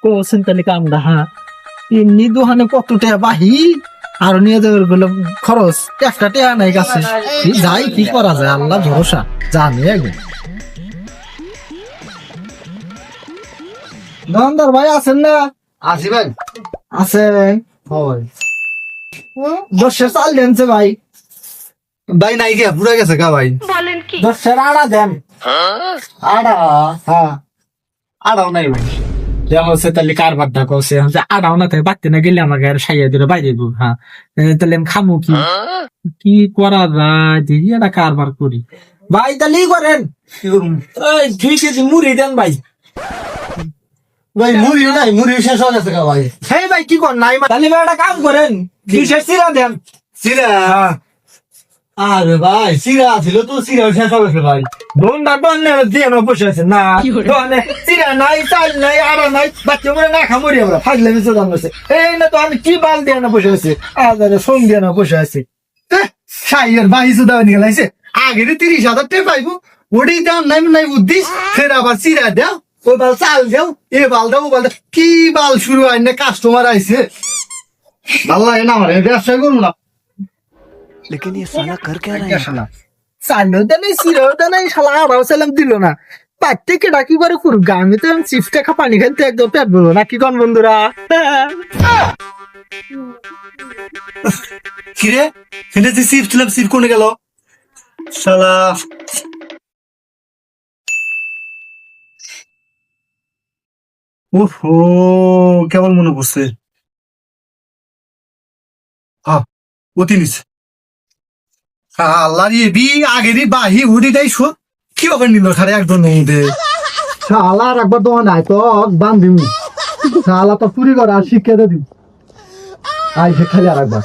কোসেন তাহলে কামড়া হ্যাঁ এমনি দোকানে কত টাকা বাহি আর নিয়ে যাবে বলে খরচ একটা টাকা নাই কাছে যাই কি করা যায় আল্লাহ ভরসা জানি একদিন দোকানদার ভাই আছেন না আসি ভাই। আছেন দশের চাল দেনছে ভাই ভাই নাই গিয়া পুরা গেছে গা ভাই। দশের আড়া দেন আড়া হ্যাঁ আড়াও নাই ভাই। হচ্ছে তাহলে কারবারটা করছে আড়াও না থাকে বাড়তে না গেলে আমাকে আর সাইয়া দিলে বাইরে দিব হ্যাঁ তাহলে আমি খামু কি কি করা যায় দেখি একটা কারবার করি ভাই তাহলে করেন এই 2 কেজি মুড়ি দেন ভাই ভাই মুড়ি নাই, মুড়ি শেষ হয়ে গেছে গা ভাই। হ্যাঁ ভাই কি কর নাই তাহলে ভাই একটা কাম করেন কিসের চিরা দেন সিরা আরে ভাই সিরা ছিল তো, সিরা শেষ হয়ে গেছে ভাই। দোনটা দোনে দিয়ে না বসে আছে না দোনে চিরা নাই চাল নাই আড়া নাই বাচ্চা মরে না খামুরি আমরা ফাজলে মিশে দাম আছে এই না তো আমি কি বাল দিয়ে না বসে আছি আদারে সং দিয়ে না বসে আছি সাইয়ের বাহি সুদা নিয়ে গেলাইছে আগে 30,000 টাকা পাইবো, ওটি দাম নাই নাই বুদ্ধিস, ফের আবার সিরা দাও, ওই বাল চাল দাও, এ বাল দাও, ও বাল দাও, কি বাল শুরু হয় না, কাস্টমার আইছে ভালো লাগে না আমার, ব্যবসা করবো না। लेकिन ये साला कर क्या रहा है? শালা চালও দেয় নাই চিরাও দেয় নাই শালা আড়াও সালাম দিল না পাঠতে কে ডাকি করে করুক আমি তো চিপস টাকা পানি খেলতে একদম পেট বলবো না কি কন বন্ধুরা কিরে এটা যে সিপ ছিলাম, সিপ কোনে গেল শালা? ওহো কেবল মনে পড়ছে, হ্যাঁ অতি নিচ্ছে আল্লাহ বি আগের বাহি উড়ি দেয় শোধ কি ব্যাপার নিল খারে একদম মধ্যে। শালা আর একবার দোয়া নাই তো বান্ধিমি শালা তো চুরি করা আর শিক্ষা দিবি আই সে খালি আর একবার